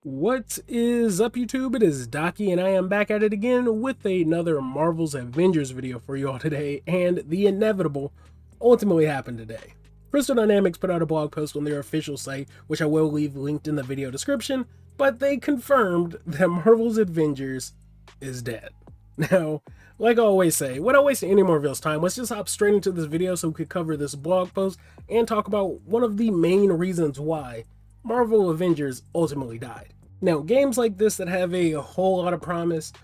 What is up, YouTube? It is Docky, and I am back at it again with another Marvel's Avengers video for you all today, and the inevitable ultimately happened today. Crystal Dynamics put out a blog post on their official site, which I will leave linked in the video description, but they confirmed that Marvel's Avengers is dead. Now, like I always say, without wasting any more of y'all's time, let's just hop straight into this video so we could cover this blog post and talk about one of the main reasons why Marvel Avengers ultimately died. Now, games like this that have a whole lot of promise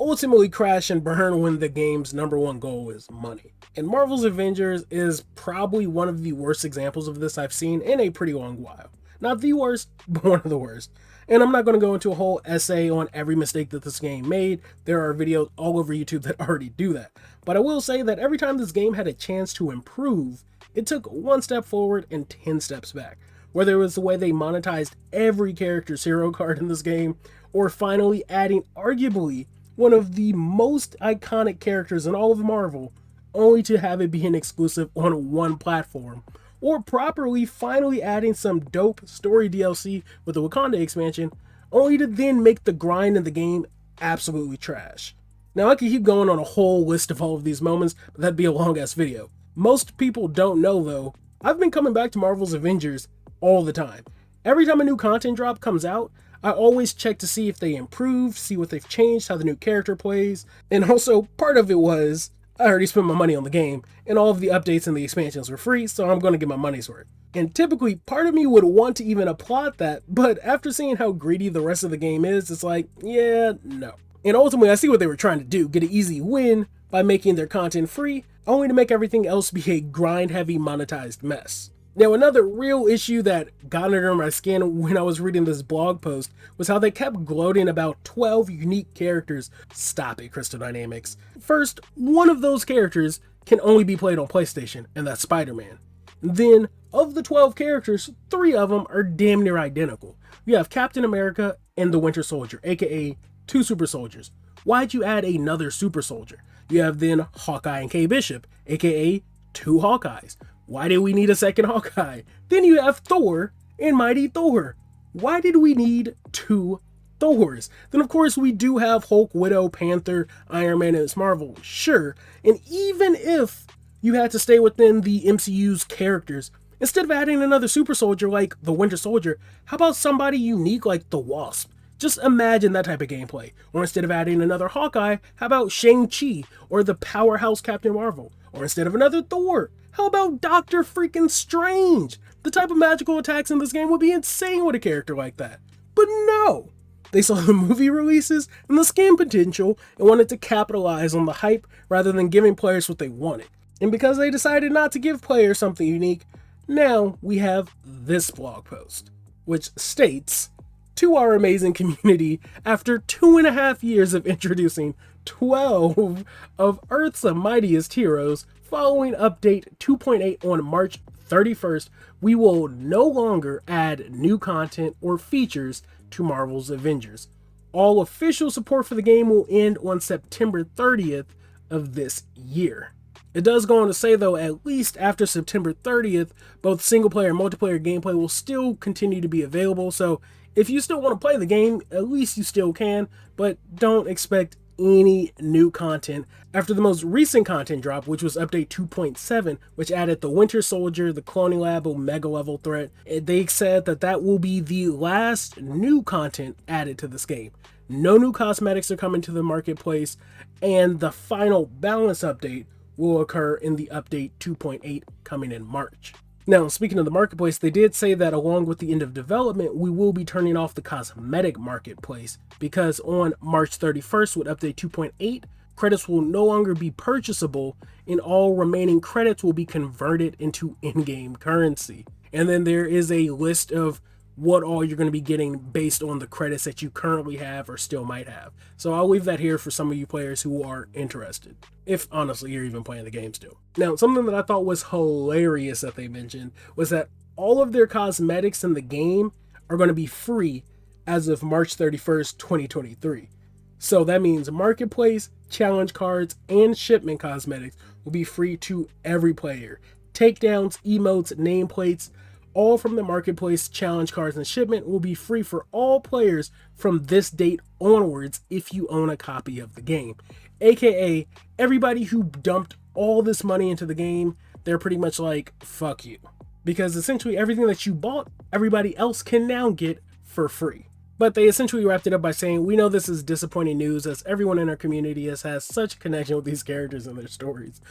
ultimately crash and burn when the game's number one goal is money. And Marvel's Avengers is probably one of the worst examples of this I've seen in a pretty long while. Not the worst, but one of the worst. And I'm not going to go into a whole essay on every mistake that this game made. There are videos all over YouTube that already do that. But I will say that every time this game had a chance to improve, it took one step forward and 10 steps back. Whether it was the way they monetized every character's hero card in this game, or finally adding arguably one of the most iconic characters in all of Marvel, only to have it be an exclusive on one platform, or properly finally adding some dope story DLC with the Wakanda expansion, only to then make the grind in the game absolutely trash. Now, I could keep going on a whole list of all of these moments, but that'd be a long ass video. Most people don't know though, I've been coming back to Marvel's Avengers all the time. Every time a new content drop comes out, I always check to see if they improved, see what they've changed, how the new character plays, and also part of it was, I already spent my money on the game, and all of the updates and the expansions were free, so I'm going to get my money's worth. And typically, part of me would want to even applaud that, but after seeing how greedy the rest of the game is, it's like, yeah, no. And ultimately, I see what they were trying to do, get an easy win by making their content free, only to make everything else be a grind-heavy monetized mess. Now, another real issue that got under my skin when I was reading this blog post was how they kept gloating about 12 unique characters. Stop it, Crystal Dynamics. First, one of those characters can only be played on PlayStation, and that's Spider-Man. Then, of the 12 characters, 3 of them are damn near identical. You have Captain America and the Winter Soldier, aka 2 super soldiers. Why'd you add another super soldier? You have then Hawkeye and Kate Bishop, aka 2 Hawkeyes. Why did we need a second Hawkeye? Then you have Thor and Mighty Thor. Why did we need 2 Thors? Then of course we do have Hulk, Widow, Panther, Iron Man, and Ms. Marvel, sure. And even if you had to stay within the MCU's characters, instead of adding another super soldier like the Winter Soldier, how about somebody unique like the Wasp? Just imagine that type of gameplay. Or instead of adding another Hawkeye, how about Shang-Chi or the powerhouse Captain Marvel? Or instead of another Thor, how about Doctor freaking Strange? The type of magical attacks in this game would be insane with a character like that. But no! They saw the movie releases and the scam potential and wanted to capitalize on the hype rather than giving players what they wanted. And because they decided not to give players something unique, now we have this blog post, which states, to our amazing community, after 2.5 years of introducing 12 of Earth's mightiest heroes, following update 2.8 on March 31st, we will no longer add new content or features to Marvel's Avengers. All official support for the game will end on September 30th of this year. It does go on to say though, at least after September 30th, both single player and multiplayer gameplay will still continue to be available, so if you still want to play the game, at least you still can, but don't expect any new content after the most recent content drop, which was update 2.7, which added the Winter Soldier, the Cloning Lab, Omega level threat. They said that that will be the last new content added to this game. No new cosmetics are coming to the marketplace, and the final balance update will occur in the update 2.8 coming in March. Now, speaking of the marketplace, they did say that along with the end of development, we will be turning off the cosmetic marketplace because on March 31st with update 2.8, credits will no longer be purchasable and all remaining credits will be converted into in-game currency. And then there is a list of what all you're going to be getting based on the credits that you currently have or still might have. So I'll leave that here for some of you players who are interested, if honestly you're even playing the game still. Now, something that I thought was hilarious that they mentioned was that all of their cosmetics in the game are going to be free as of March 31st, 2023. So that means marketplace, challenge cards, and shipment cosmetics will be free to every player. Takedowns, emotes, nameplates, all from the marketplace. Challenge cards and shipment will be free for all players from this date onwards if you own a copy of the game. AKA, everybody who dumped all this money into the game, they're pretty much like, fuck you. Because essentially everything that you bought, everybody else can now get for free. But they essentially wrapped it up by saying, we know this is disappointing news as everyone in our community has such a connection with these characters and their stories.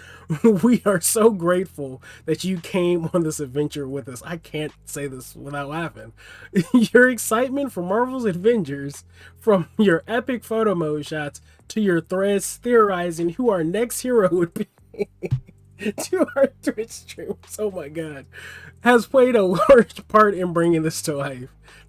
We are so grateful that you came on this adventure with us. I can't say this without laughing. Your excitement for Marvel's Avengers, from your epic photo mode shots to your threads theorizing who our next hero would be, to our Twitch streams, oh my god, has played a large part in bringing this to life.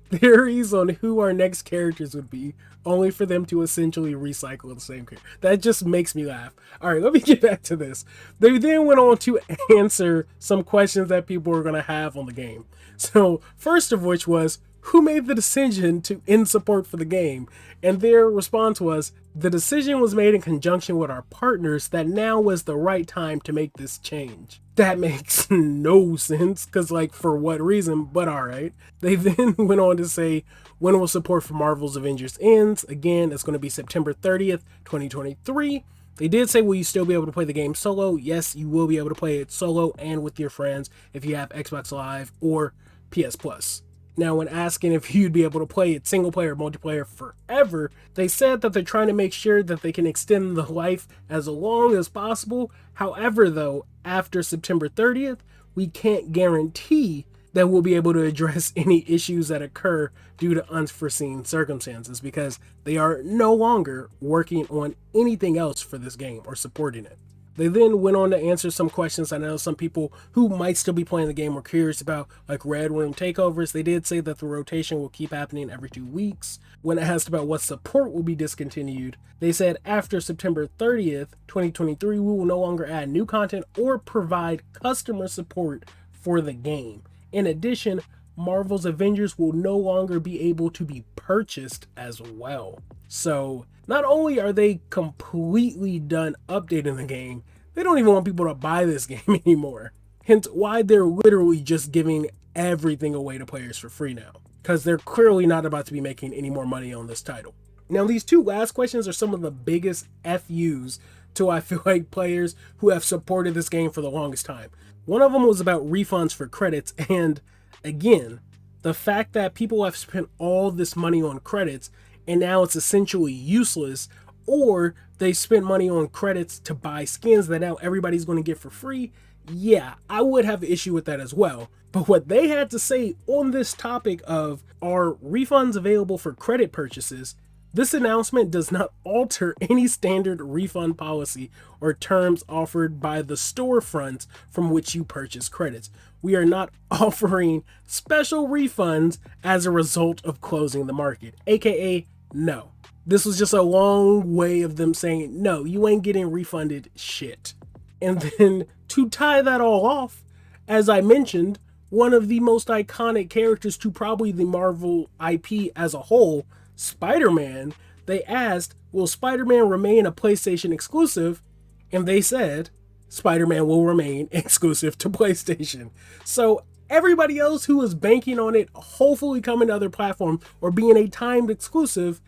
Theories on who our next characters would be, only for them to essentially recycle the same character. That just makes me laugh. Alright, let me get back to this. They then went on to answer some questions that people were going to have on the game. So, first of which was, who made the decision to end support for the game? And their response was, the decision was made in conjunction with our partners that now was the right time to make this change. That makes no sense, because like, for what reason, but alright. They then went on to say, when will support for Marvel's Avengers ends? Again, it's going to be September 30th, 2023. They did say, will you still be able to play the game solo? Yes, you will be able to play it solo and with your friends if you have Xbox Live or PS Plus. Now, when asking if you'd be able to play it single player or multiplayer forever, they said that they're trying to make sure that they can extend the life as long as possible. However, though, after September 30th, we can't guarantee that we'll be able to address any issues that occur due to unforeseen circumstances, because they are no longer working on anything else for this game or supporting it. They then went on to answer some questions I know some people who might still be playing the game were curious about, like Red Room takeovers. They did say that the rotation will keep happening every 2 weeks. When asked about what support will be discontinued, they said after September 30th, 2023, we will no longer add new content or provide customer support for the game. In addition, Marvel's Avengers will no longer be able to be purchased as well. So, not only are they completely done updating the game, they don't even want people to buy this game anymore. Hence why they're literally just giving everything away to players for free now, because they're clearly not about to be making any more money on this title. Now, these two last questions are some of the biggest FUs to, I feel like, players who have supported this game for the longest time. One of them was about refunds for credits, and again, the fact that people have spent all this money on credits and now it's essentially useless, or they spent money on credits to buy skins that now everybody's going to get for free. Yeah, I would have an issue with that as well. But what they had to say on this topic of, are refunds available for credit purchases, this announcement does not alter any standard refund policy or terms offered by the storefronts from which you purchase credits. We are not offering special refunds as a result of closing the market, aka no. This was just a long way of them saying, no, you ain't getting refunded shit. And then to tie that all off, as I mentioned, one of the most iconic characters to probably the Marvel IP as a whole, Spider-Man, they asked, will Spider-Man remain a PlayStation exclusive? And they said, Spider-Man will remain exclusive to PlayStation. So everybody else who is banking on it hopefully coming to other platforms or being a timed exclusive,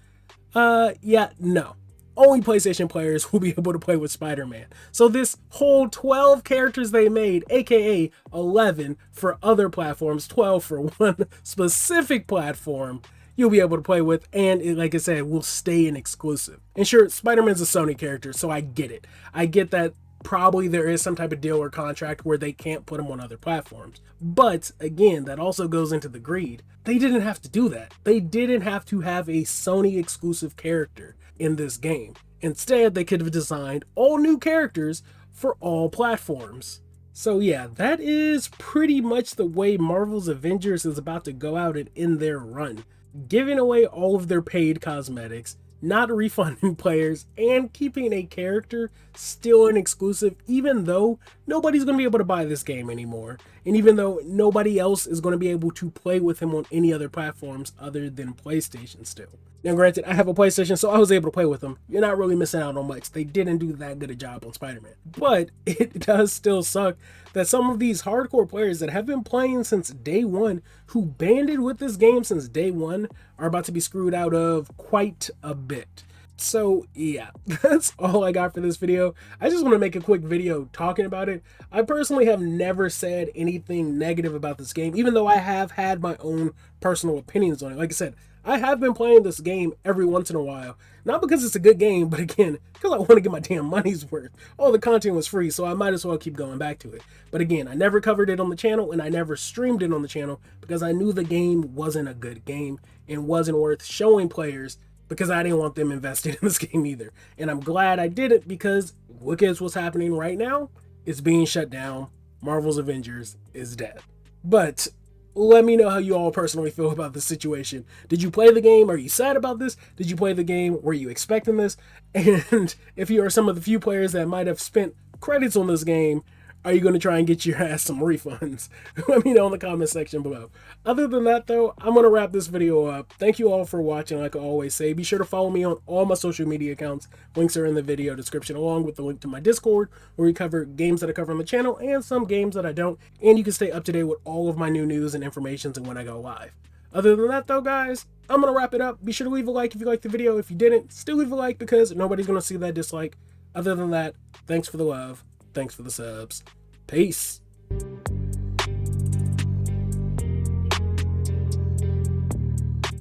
yeah, no. Only PlayStation players will be able to play with Spider-Man. So this whole 12 characters they made, aka 11 for other platforms, 12 for one specific platform, you'll be able to play with, and it, like I said, will stay an exclusive. And sure, Spider-Man's a Sony character, so I get it. I get that probably there is some type of deal or contract where they can't put them on other platforms. But again, that also goes into the greed. They didn't have to do that. They didn't have to have a Sony exclusive character in this game. Instead, they could have designed all new characters for all platforms. So yeah, that is pretty much the way Marvel's Avengers is about to go out and end their run. Giving away all of their paid cosmetics, not refunding players, and keeping a character still an exclusive, even though nobody's going to be able to buy this game anymore. And even though nobody else is going to be able to play with him on any other platforms other than PlayStation still. Now, granted, I have a PlayStation, so I was able to play with them. You're not really missing out on much. They didn't do that good a job on Spider-Man. But it does still suck that some of these hardcore players that have been playing since day one, who banded with this game since day one, are about to be screwed out of quite a bit. So yeah, that's all I got for this video. I just want to make a quick video talking about it. I personally have never said anything negative about this game, even though I have had my own personal opinions on it. Like I said, I have been playing this game every once in a while. Not because it's a good game, but again, because I want to get my damn money's worth. All the content was free, so I might as well keep going back to it. But again, I never covered it on the channel, and I never streamed it on the channel because I knew the game wasn't a good game and wasn't worth showing players, because I didn't want them invested in this game either. And I'm glad I did it, because look at what's happening right now. It's being shut down. Marvel's Avengers is dead. But let me know how you all personally feel about this situation. Did you play the game? Are you sad about this? Did you play the game? Were you expecting this? And if you are some of the few players that might have spent credits on this game, are you going to try and get your ass some refunds? Let me know in the comment section below. Other than that, though, I'm going to wrap this video up. Thank you all for watching. Like I always say, be sure to follow me on all my social media accounts. Links are in the video description, along with the link to my Discord, where we cover games that I cover on the channel and some games that I don't. And you can stay up to date with all of my new news and information and when I go live. Other than that, though, guys, I'm going to wrap it up. Be sure to leave a like if you liked the video. If you didn't, still leave a like, because nobody's going to see that dislike. Other than that, thanks for the love. Thanks for the subs. Peace.